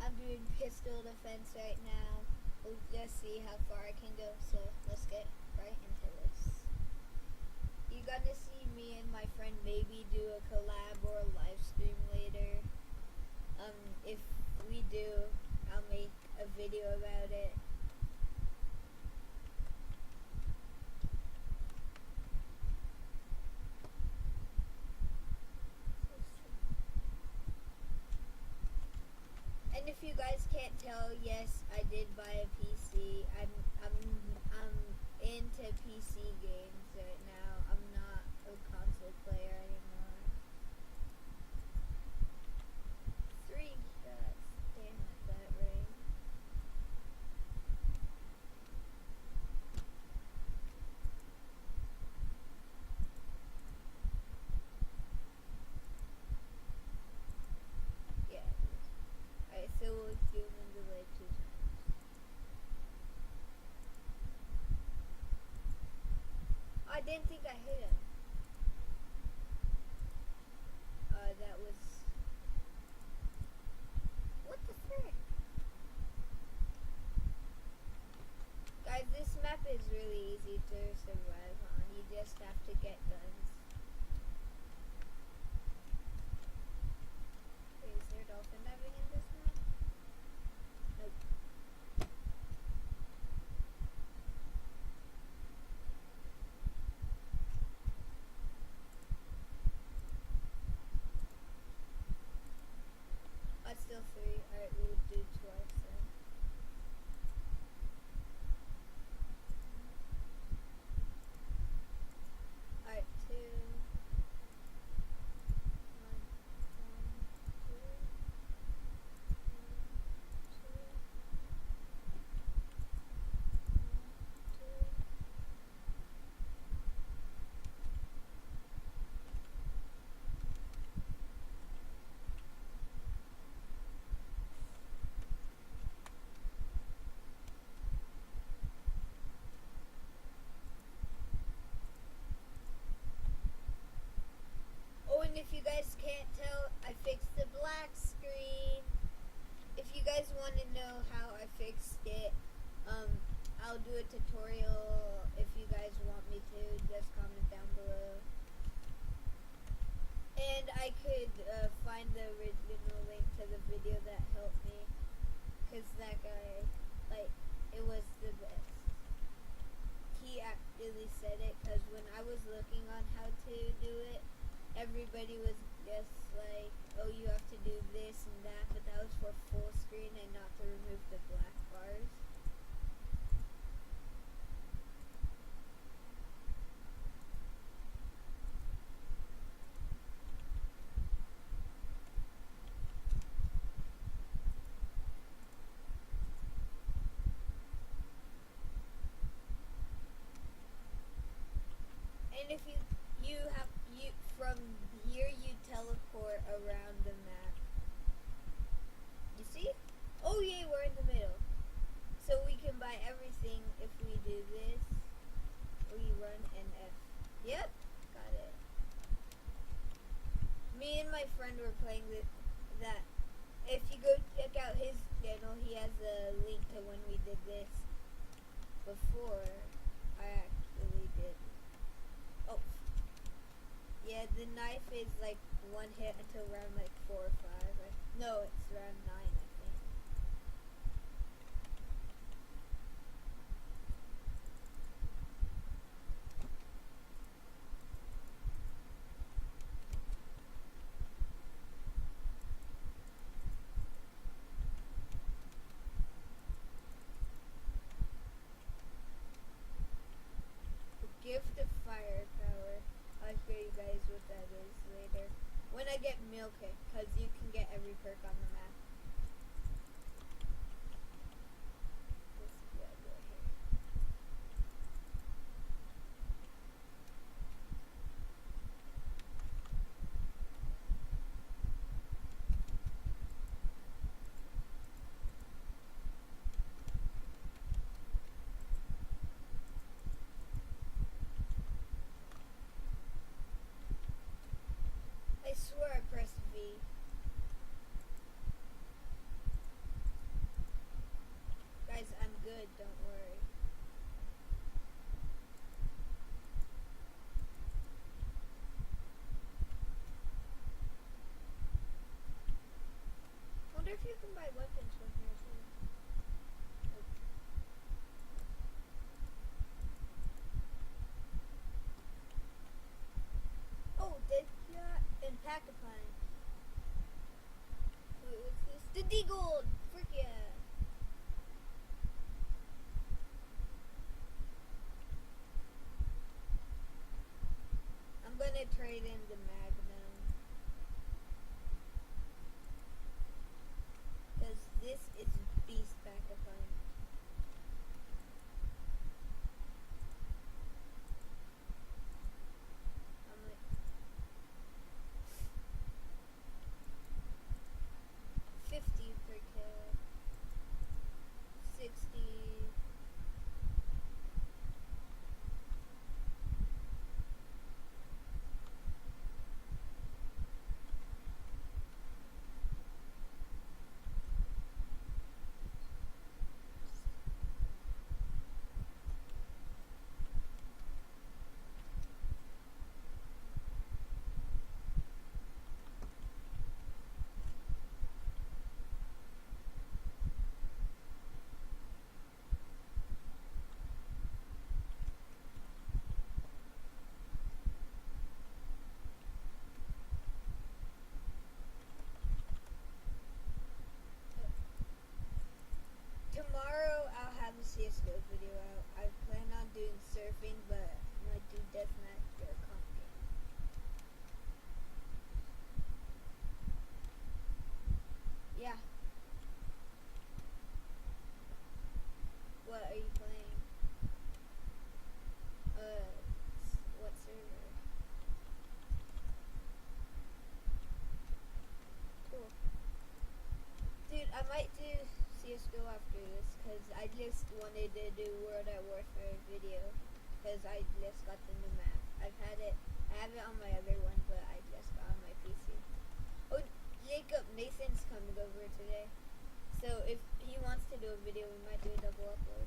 I'm doing pistol defense right now. We'll just see how far I can go. So let's get right into this. You're gonna see me and my friend maybe do a collab or a live stream later. If we do, I'll make a video about it. And if you guys can't tell, yes, I did buy a PC. I'm into PC games right now. I'm not a console player anymore. 3 shots. Damn it, that ring. Yeah. Alright, so we'll human delay 2 times. I didn't think I hit him. That was... What the frick? Guys, this map is really easy to survive on. You just have to get guns. Wait, is there dolphin diving in this map? Nope. Still 3. Alright, we'll do twice then. Alright, 2. 1, 2. 2. Oh, and if you guys can't tell, I fixed the black screen. If you guys want to know how I fixed it, I'll do a tutorial. If you guys want me to, just comment down below. And I could find the original link to the video that helped me, because that guy, like, it was the best. He actually said it, because when I was looking on how to do it, everybody was just like, oh, you have to do this and that, but that was for full screen and not to remove the black bars. And if you from here you teleport around the map. You see? Oh yay, we're in the middle. So we can buy everything if we do this. We run and F. Yep, got it. Me and my friend were playing that. If you go check out his channel, he has a link to when we did this before. I actually did. Oh. Yeah, the knife is like 1 hit until round like 4 or 5. No, it's round 9, I think. The gift of firepower. I'll show you guys what that is later. When I get meal kit, because you can get every perk on the map. This guy right here. I swear I pressed V. if you can buy weapons from here too. Oh, did yeah, and Pack-a-Pine. Wait, what's this? The D-Gold! Frick yeah! I'm gonna trade in the Magnum. Because this is beast Pack-a-Pine. I'm like 50 per kill. 60. Tomorrow I'll have a CSGO video out. I plan on doing surfing, but I might do deathmatch or comp game. Yeah. What are you playing? What server? Cool. Dude, I might do CSGO after this because I just wanted to do World at Warfare video because I just got the new map. I have it on my other one, but I just got on my PC. Oh, Jacob, Nathan's coming over today. So if he wants to do a video, we might do a double upload.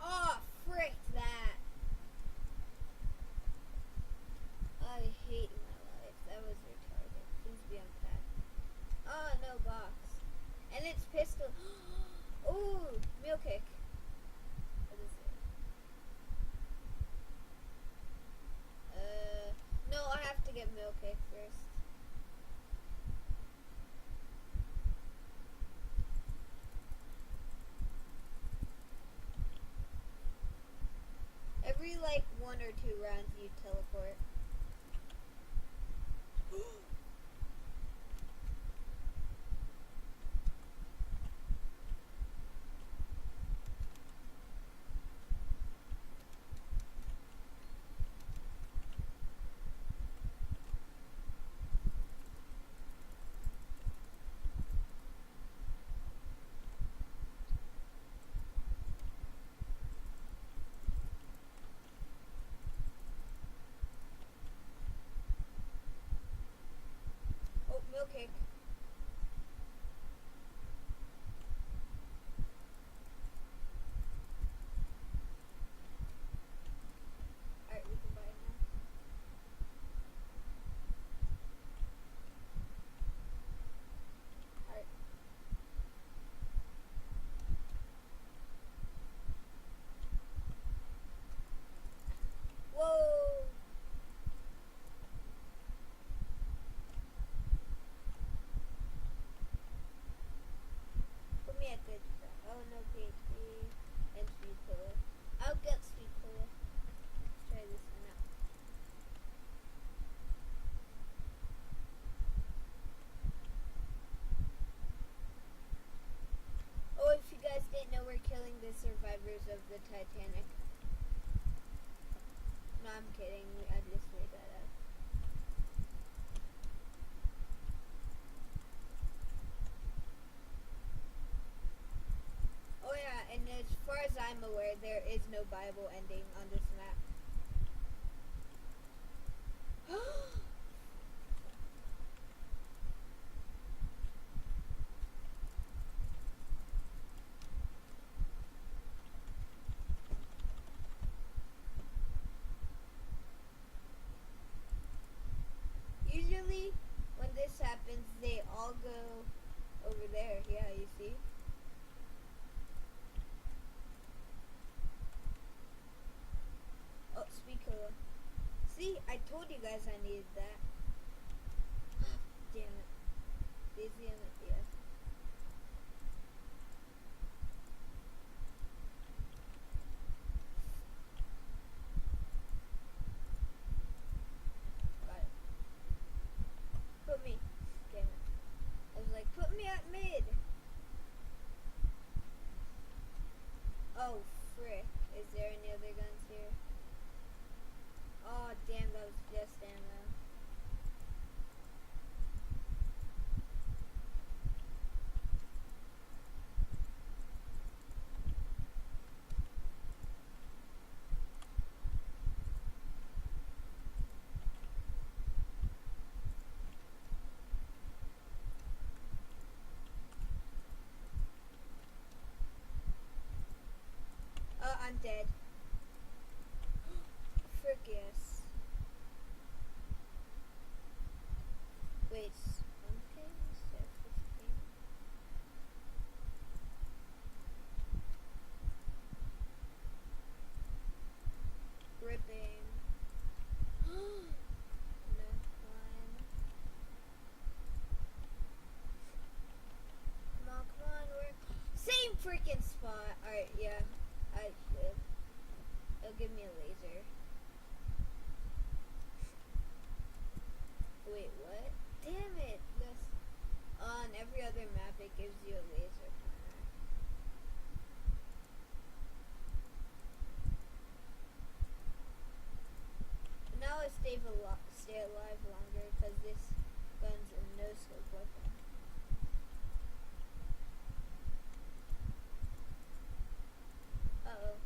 Oh, frick that. I hate my life. That was retarded. Please be unpacked. Oh, no box. And it's pistol. Ooh, meal kick. What is it? No, I have to get meal kick first. Every like 1 or 2 rounds you teleport. as I'm aware, there is no Bible ending on this map. Usually, when this happens, they all go over there. Yeah, you see? Oh, speaker. See, I told you guys I needed that. Damn it. Daisy and yeah. Got it. Put me. Damn it. I was like, put me at mid. Oh, frick. Is there any other guns here? Oh, damn, that was just ammo. I'm dead. Frick yes. Wait, 1K instead of 15? Ripping. No line. Come on, we're same freaking spot. Alright, yeah. I should. It'll give me a laser. Wait, what? Damn it! This on every other map it gives you a laser pointer. Now I stay alive longer because this gun's a no scope weapon. Uh oh.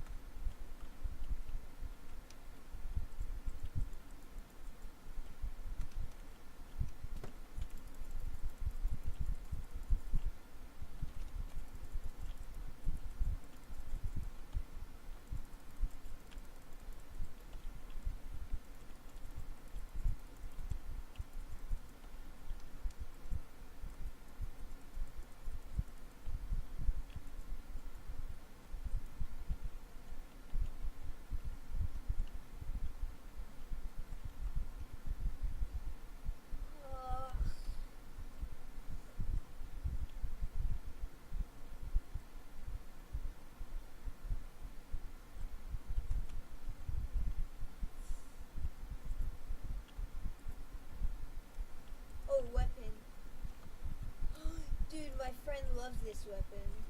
Oh, weapon. Dude, my friend loves this weapon.